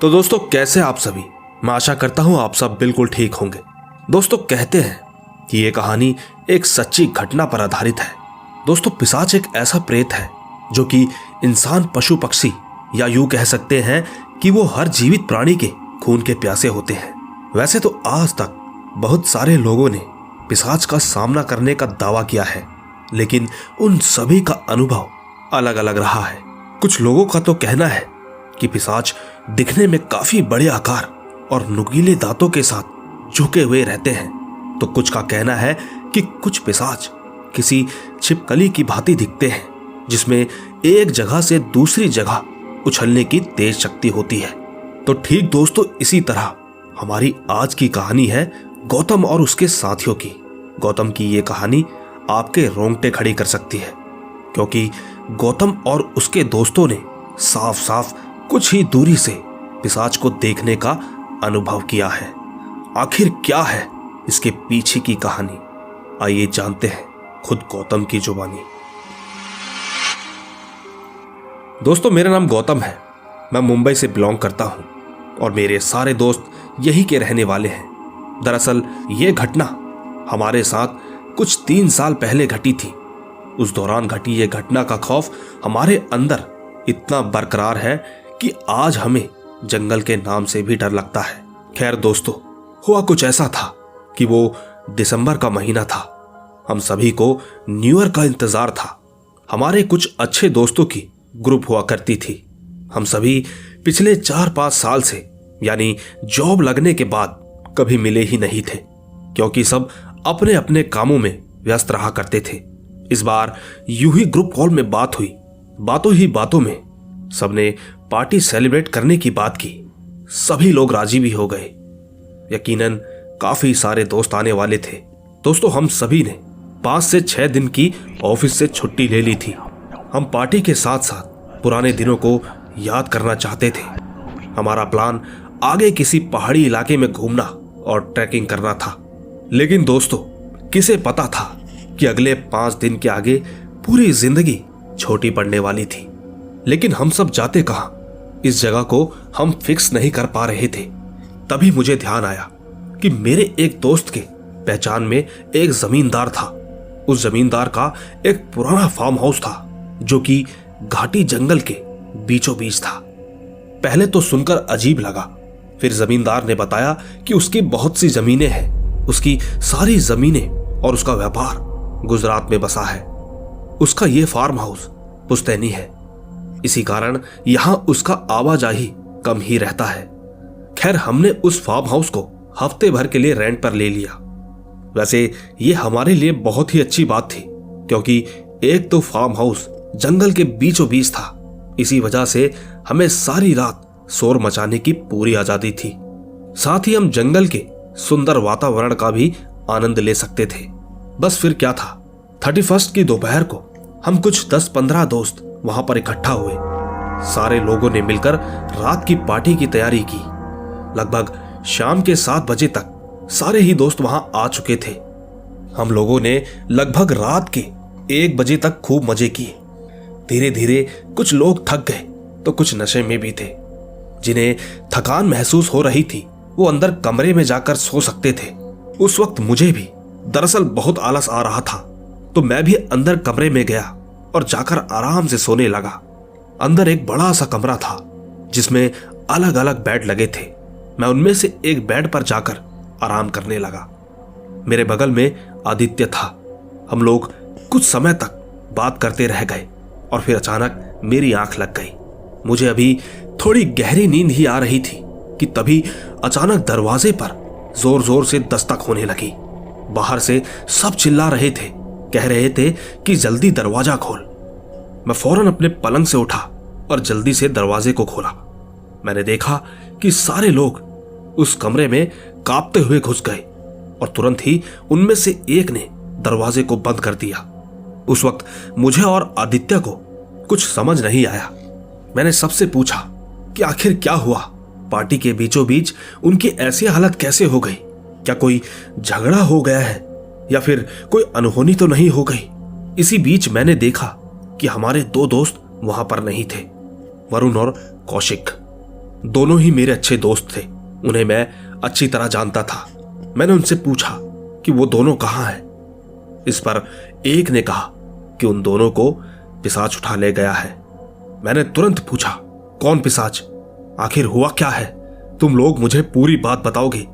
तो दोस्तों कैसे आप सभी। मैं आशा करता हूं आप सब बिल्कुल ठीक होंगे। दोस्तों कहते हैं कि ये कहानी एक सच्ची घटना पर आधारित है। दोस्तों पिशाच एक ऐसा प्रेत है जो कि इंसान, पशु, पक्षी या यूं कह सकते हैं कि वो हर जीवित प्राणी के खून के प्यासे होते हैं। वैसे तो आज तक बहुत सारे लोगों ने पिशाच का सामना करने का दावा किया है, लेकिन उन सभी का अनुभव अलग अलग रहा है। कुछ लोगों का तो कहना है कि पिशाच दिखने में काफी बड़े आकार और नुकीले दांतों के साथ झुके हुए रहते हैं, तो कुछ का कहना है कि कुछ पिशाच किसी छिपकली की भांति दिखते हैं जिसमें एक जगह से दूसरी जगह उछलने की तेज शक्ति होती है। तो ठीक दोस्तों इसी तरह हमारी आज की कहानी है गौतम और उसके साथियों की। गौतम की ये कहानी आपके रोंगटे खड़ी कर सकती है, क्योंकि गौतम और उसके दोस्तों ने साफ साफ कुछ ही दूरी से पिशाच को देखने का अनुभव किया है। आखिर क्या है इसके पीछे की कहानी, आइए जानते हैं खुद गौतम की जुबानी। दोस्तों मेरा नाम गौतम है, मैं मुंबई से बिलोंग करता हूं और मेरे सारे दोस्त यहीं के रहने वाले हैं। दरअसल ये घटना हमारे साथ कुछ 3 साल पहले घटी थी। उस दौरान घटी ये घटना का खौफ हमारे अंदर इतना बरकरार है कि आज हमें जंगल के नाम से भी डर लगता है। खैर दोस्तों, हुआ कुछ ऐसा था कि वो दिसंबर का महीना था। हम सभी को न्यू ईयर का इंतजार था। हमारे कुछ अच्छे दोस्तों की ग्रुप हुआ करती थी। हम सभी पिछले 4-5 साल से यानी जॉब लगने के बाद कभी मिले ही नहीं थे, क्योंकि सब अपने अपने कामों में व्यस्त रहा करते थे। इस बार यूं ही ग्रुप कॉल में बात हुई। बातों ही बातों में सबने पार्टी सेलिब्रेट करने की बात की। सभी लोग राजी भी हो गए। यकीनन काफी सारे दोस्त आने वाले थे। दोस्तों हम सभी ने 5 से 6 दिन की ऑफिस से छुट्टी ले ली थी। हम पार्टी के साथ साथ पुराने दिनों को याद करना चाहते थे। हमारा प्लान आगे किसी पहाड़ी इलाके में घूमना और ट्रैकिंग करना था। लेकिन दोस्तों किसे पता था कि अगले 5 दिन के आगे पूरी जिंदगी छोटी पड़ने वाली थी। लेकिन हम सब जाते कहां, इस जगह को हम फिक्स नहीं कर पा रहे थे। तभी मुझे ध्यान आया कि मेरे एक दोस्त के पहचान में एक जमींदार था। उस जमींदार का एक पुराना फार्म हाउस था जो कि घाटी जंगल के बीचों बीच था। पहले तो सुनकर अजीब लगा, फिर जमींदार ने बताया कि उसकी बहुत सी जमीनें हैं। उसकी सारी जमीनें और उसका व्यापार गुजरात में बसा है। उसका यह फार्म हाउस पुश्तैनी है, इसी कारण यहां उसका आवाजाही कम ही रहता है। खैर हमने उस फार्म हाउस को हफ्ते भर के लिए रेंट पर ले लिया। वैसे ये हमारे लिए बहुत ही अच्छी बात थी, क्योंकि एक तो फार्म हाउस जंगल के बीचों बीच था। इसी वजह से हमें सारी रात शोर मचाने की पूरी आजादी थी। साथ ही हम जंगल के सुंदर वातावरण का भी आनंद ले सकते थे। बस फिर क्या था, 31 की दोपहर को हम कुछ 10-15 दोस्त वहां पर इकट्ठा हुए। सारे लोगों ने मिलकर रात की पार्टी की तैयारी की। लगभग शाम के 7 बजे तक सारे ही दोस्त वहां आ चुके थे। हम लोगों ने लगभग रात के 1 बजे तक खूब मजे किए। धीरे धीरे कुछ लोग थक गए तो कुछ नशे में भी थे। जिन्हें थकान महसूस हो रही थी वो अंदर कमरे में जाकर सो सकते थे। उस वक्त मुझे भी दरअसल बहुत आलस आ रहा था, तो मैं भी अंदर कमरे में गया और जाकर आराम से सोने लगा। अंदर एक बड़ा सा कमरा था जिसमें अलग अलग बेड लगे थे। मैं उनमें से एक बेड पर जाकर आराम करने लगा। मेरे बगल में आदित्य था। हम लोग कुछ समय तक बात करते रह गए और फिर अचानक मेरी आंख लग गई। मुझे अभी थोड़ी गहरी नींद ही आ रही थी कि तभी अचानक दरवाजे पर जोर जोर से दस्तक होने लगी। बाहर से सब चिल्ला रहे थे, कह रहे थे कि जल्दी दरवाजा खोल। मैं फौरन अपने पलंग से उठा और जल्दी से दरवाजे को खोला। मैंने देखा कि सारे लोग उस कमरे में कांपते हुए घुस गए और तुरंत ही उनमें से एक ने दरवाजे को बंद कर दिया। उस वक्त मुझे और आदित्य को कुछ समझ नहीं आया। मैंने सबसे पूछा कि आखिर क्या हुआ, पार्टी के बीचों बीच उनकी ऐसी हालत कैसे हो गई? क्या कोई झगड़ा हो गया है या फिर कोई अनहोनी तो नहीं हो गई? इसी बीच मैंने देखा कि हमारे 2 दोस्त वहां पर नहीं थे, वरुण और कौशिक। दोनों ही मेरे अच्छे दोस्त थे, उन्हें मैं अच्छी तरह जानता था। मैंने उनसे पूछा कि वो दोनों कहाँ हैं। इस पर एक ने कहा कि उन दोनों को पिशाच उठा ले गया है। मैंने तुरंत पूछा, कौन पिशाच? आखिर हुआ क्या है? तुम लोग मुझे पूरी बात बताओगे?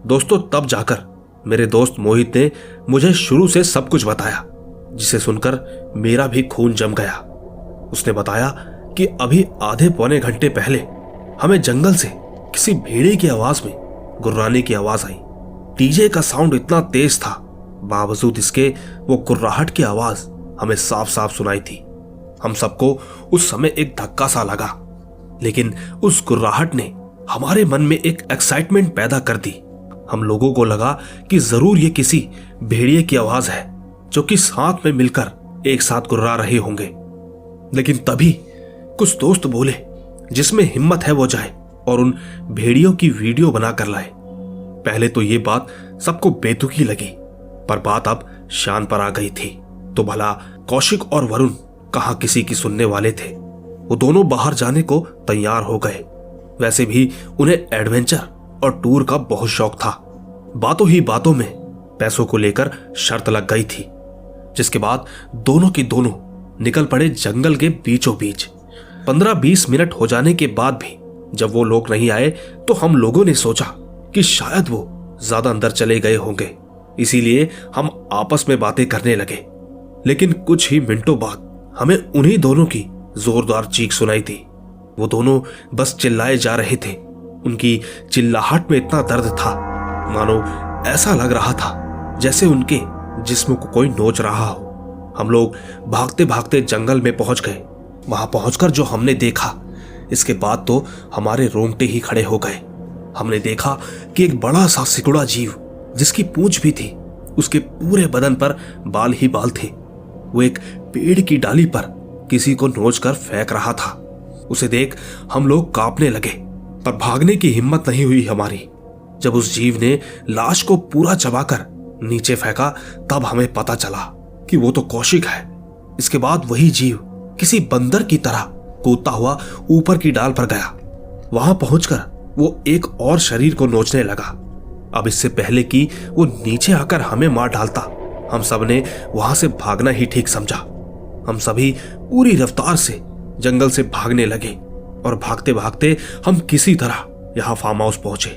दोस्तों, तब जाकर मेरे दोस्त मोहित ने मुझे शुरू से सब कुछ बताया, जिसे सुनकर मेरा भी खून जम गया। उसने बताया कि अभी आधे पौने घंटे पहले हमें जंगल से किसी भेड़िए की आवाज में गुर्राने की आवाज आई। डीजे का साउंड इतना तेज था, बावजूद इसके वो गुर्राहट की आवाज हमें साफ साफ सुनाई थी। हम सबको उस समय एक धक्का सा लगा, लेकिन उस गुर्राहट ने हमारे मन में एक एक्साइटमेंट पैदा कर दी। हम लोगों को लगा कि जरूर ये किसी भेड़िए की आवाज है जो कि साथ में मिलकर एक साथ गुर्रा रहे होंगे। लेकिन तभी कुछ दोस्त बोले, जिसमें हिम्मत है वो जाए और उन भेड़ियों की वीडियो बनाकर लाए। पहले तो ये बात सबको बेतुकी लगी, पर बात अब शान पर आ गई थी। तो भला कौशिक और वरुण कहां किसी की सुनने वाले थे। वो दोनों बाहर जाने को तैयार हो गए। वैसे भी उन्हें एडवेंचर और टूर का बहुत शौक था। बातों ही बातों में पैसों को लेकर शर्त लग गई थी, जिसके बाद दोनों की दोनों निकल पड़े जंगल के बीचों बीच। 15-20 मिनट हो जाने के बाद भी जब वो लोग नहीं आए तो हम लोगों ने सोचा कि शायद वो ज्यादा अंदर चले गए होंगे, इसीलिए हम आपस में बातें करने लगे। लेकिन कुछ ही मिनटों बाद हमें उन्हीं दोनों की जोरदार चीख सुनाई थी। वो दोनों बस चिल्लाए जा रहे थे। उनकी चिल्लाहट में इतना दर्द था, मानो ऐसा लग रहा था जैसे उनके जिस्म को कोई नोच रहा हो। हम लोग भागते भागते जंगल में पहुंच गए। वहां पहुंचकर जो हमने देखा, इसके बाद तो हमारे रोंगटे ही खड़े हो गए। हमने देखा कि एक बड़ा सा सिकुड़ा जीव, जिसकी पूंछ भी थी, उसके पूरे बदन पर बाल ही बाल थे। वो एक पेड़ की डाली पर किसी को नोचकर फेंक रहा था। उसे देख हम लोग कांपने लगे, पर भागने की हिम्मत नहीं हुई हमारी। जब उस जीव ने लाश को पूरा चबाकर नीचे फेंका, तब हमें पता चला कि वो तो कौशिक है। इसके बाद वही जीव किसी बंदर की तरह कूदता हुआ ऊपर की डाल पर गया। वहां पहुंचकर वो एक और शरीर को नोचने लगा। अब इससे पहले कि वो नीचे आकर हमें मार डालता, हम सब ने वहां से भागना ही ठीक समझा। हम सभी पूरी रफ्तार से जंगल से भागने लगे और भागते भागते हम किसी तरह यहां फार्म हाउस पहुंचे।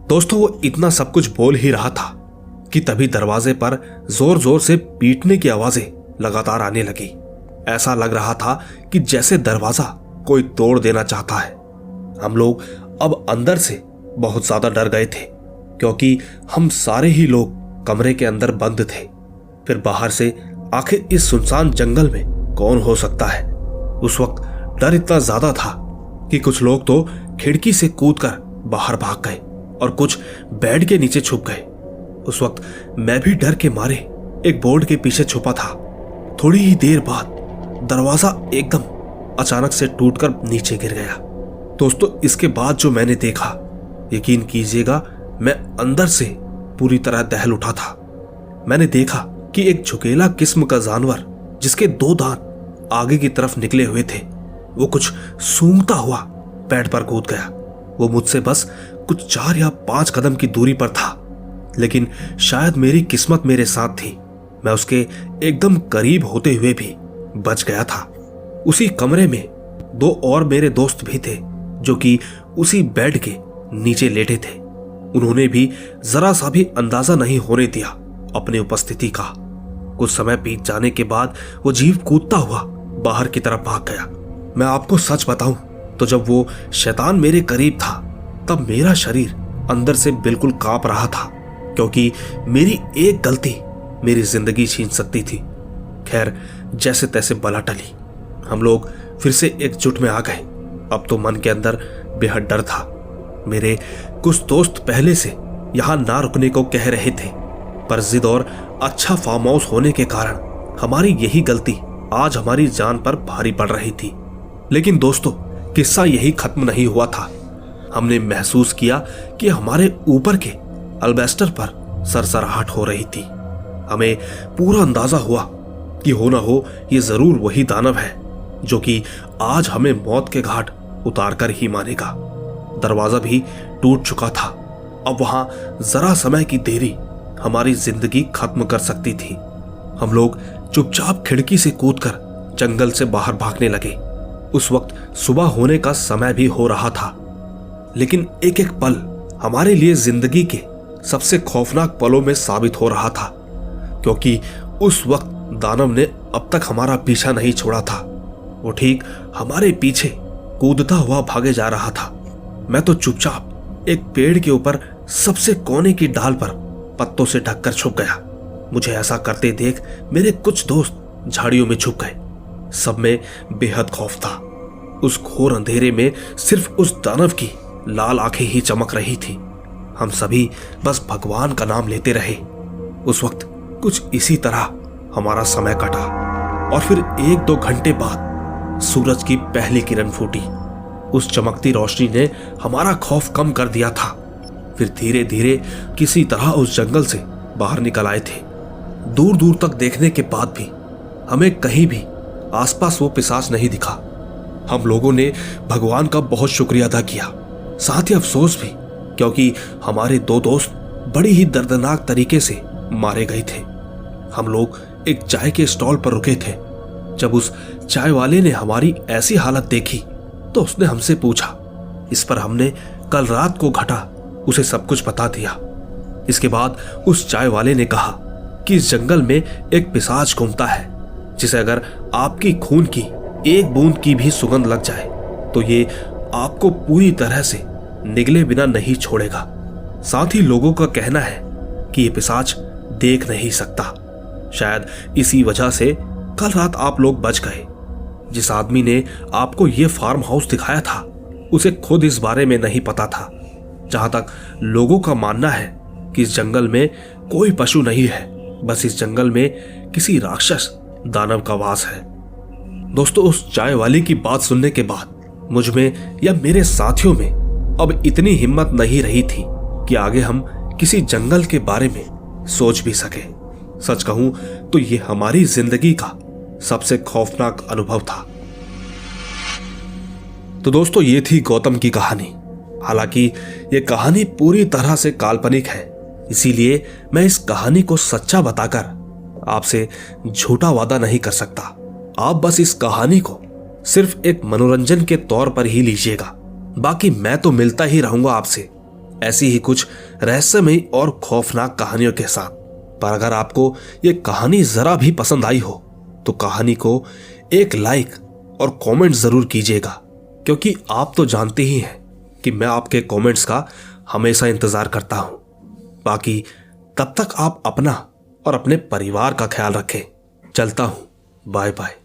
दोस्तों, वो इतना सब कुछ बोल ही रहा था कि तभी दरवाजे पर जोर जोर से पीटने की आवाजें लगातार आने लगी। ऐसा लग रहा था कि जैसे दरवाजा कोई तोड़ देना चाहता है। हम लोग अब अंदर से बहुत ज्यादा डर गए थे, क्योंकि हम सारे ही लोग कमरे के अंदर बंद थे। फिर बाहर से आखिर इस सुनसान जंगल में कौन हो सकता है। उस वक्त डर इतना ज्यादा था कि कुछ लोग तो खिड़की से कूदकर बाहर भाग गए और कुछ बेड के नीचे छुप गए। उस वक्त मैं भी डर के मारे एक बोर्ड के पीछे छुपा था। थोड़ी ही देर बाद दरवाजा एकदम अचानक से टूटकर नीचे गिर गया। दोस्तों, इसके बाद जो मैंने देखा, यकीन कीजिएगा मैं अंदर से पूरी तरह दहल उठा था। मैंने देखा कि एक झुकेला किस्म का जानवर, जिसके 2 दांत आगे की तरफ निकले हुए थे, वो कुछ सूंघता हुआ पेड़ पर कूद गया। वो मुझसे बस कुछ 4 या 5 कदम की दूरी पर था, लेकिन शायद मेरी किस्मत मेरे साथ थी। मैं उसके एकदम करीब होते हुए भी बच गया था। उसी कमरे में 2 और मेरे दोस्त भी थे, जो कि उसी बेड के नीचे लेटे थे। उन्होंने भी जरा सा भी अंदाजा नहीं होने दिया अपनी उपस्थिति का। कुछ समय बीत जाने के बाद वो जीव कूदता हुआ बाहर की तरफ भाग गया। मैं आपको सच बताऊं तो जब वो शैतान मेरे करीब था, तब मेरा शरीर अंदर से बिल्कुल कांप रहा था, क्योंकि मेरी एक गलती मेरी जिंदगी छीन सकती थी। खैर, जैसे तैसे बला टली। हम लोग फिर से एकजुट में आ गए। अब तो मन के अंदर बेहद डर था। मेरे कुछ दोस्त पहले से यहां ना रुकने को कह रहे थे, पर जिद और अच्छा फार्म हाउस होने के कारण हमारी यही गलती आज हमारी जान पर भारी पड़ रही थी। लेकिन दोस्तों, किस्सा यही खत्म नहीं हुआ था। हमने महसूस किया कि हमारे ऊपर के अल्बेस्टर पर सरसराहट हो रही थी। हमें पूरा अंदाजा हुआ कि हो ना हो ये जरूर वही दानव है जो कि आज हमें मौत के घाट उतार कर ही मारेगा। दरवाजा भी टूट चुका था। अब वहां जरा समय की देरी हमारी जिंदगी खत्म कर सकती थी। हम लोग चुपचाप खिड़की से कूदकर जंगल से बाहर भागने लगे। उस वक्त सुबह होने का समय भी हो रहा था, लेकिन एक एक पल हमारे लिए जिंदगी के सबसे खौफनाक पलों में साबित हो रहा था, क्योंकि उस वक्त दानव ने अब तक हमारा पीछा नहीं छोड़ा था। वो ठीक हमारे पीछे कूदता हुआ भागे जा रहा था। मैं तो चुपचाप एक पेड़ के ऊपर सबसे कोने की डाल पर पत्तों से ढककर छुप गया। मुझे ऐसा करते देख मेरे कुछ दोस्त झाड़ियों में छुप गए। सब में बेहद खौफ था। उस घोर अंधेरे में सिर्फ उस दानव की लाल आंखें ही चमक रही थी। हम सभी बस भगवान का नाम लेते रहे। उस वक्त कुछ इसी तरह हमारा समय कटा और फिर 1-2 घंटे बाद सूरज की पहली किरण फूटी। उस चमकती रोशनी ने हमारा खौफ कम कर दिया था। फिर धीरे धीरे किसी तरह उस जंगल से बाहर निकल आए थे। दूर दूर तक देखने के बाद भी हमें कहीं भी आसपास वो पिशाच नहीं दिखा। हम लोगों ने भगवान का बहुत शुक्रिया अदा किया, साथ ही अफसोस भी, क्योंकि हमारे 2 दोस्त बड़ी ही दर्दनाक तरीके से मारे गए थे। हम लोग एक चाय के स्टॉल पर रुके थे। जब उस चाय वाले ने हमारी ऐसी हालत देखी तो उसने हमसे पूछा। इस पर हमने कल रात को घटा उसे सब कुछ बता दिया। इसके बाद उस चाय वाले ने कहा कि इस जंगल में एक पिशाच घूमता है, जिसे अगर आपकी खून की एक बूंद की भी सुगंध लग जाए तो ये आपको पूरी तरह से निगले बिना नहीं छोड़ेगा। साथ ही लोगों का कहना है कि ये पिशाच देख नहीं सकता। शायद इसी वजह से कल रात आप लोग बच गए। जिस आदमी ने आपको ये फार्म हाउस दिखाया था उसे खुद इस बारे में नहीं पता था। जहां तक लोगों का मानना है कि इस जंगल में कोई पशु नहीं है, बस इस जंगल में किसी राक्षस दानव का वास है। दोस्तों, उस चाय वाले की बात सुनने के बाद मुझ में या मेरे साथियों में अब इतनी हिम्मत नहीं रही थी कि आगे हम किसी जंगल के बारे में सोच भी सके। सच कहूं तो ये हमारी जिंदगी का सबसे खौफनाक अनुभव था। तो दोस्तों, ये थी गौतम की कहानी। हालांकि ये कहानी पूरी तरह से काल्पनिक है, इसीलिए मैं इस कहानी को सच्चा बताकर आपसे झूठा वादा नहीं कर सकता। आप बस इस कहानी को सिर्फ एक मनोरंजन के तौर पर ही लीजिएगा। बाकी मैं तो मिलता ही रहूंगा आपसे ऐसी ही कुछ रहस्यमयी और खौफनाक कहानियों के साथ। पर अगर आपको ये कहानी जरा भी पसंद आई हो तो कहानी को एक लाइक और कमेंट जरूर कीजिएगा, क्योंकि आप तो जानते ही हैं कि मैं आपके कमेंट्स का हमेशा इंतजार करता हूं। बाकी तब तक आप अपना और अपने परिवार का ख्याल रखें। चलता हूं, बाय बाय।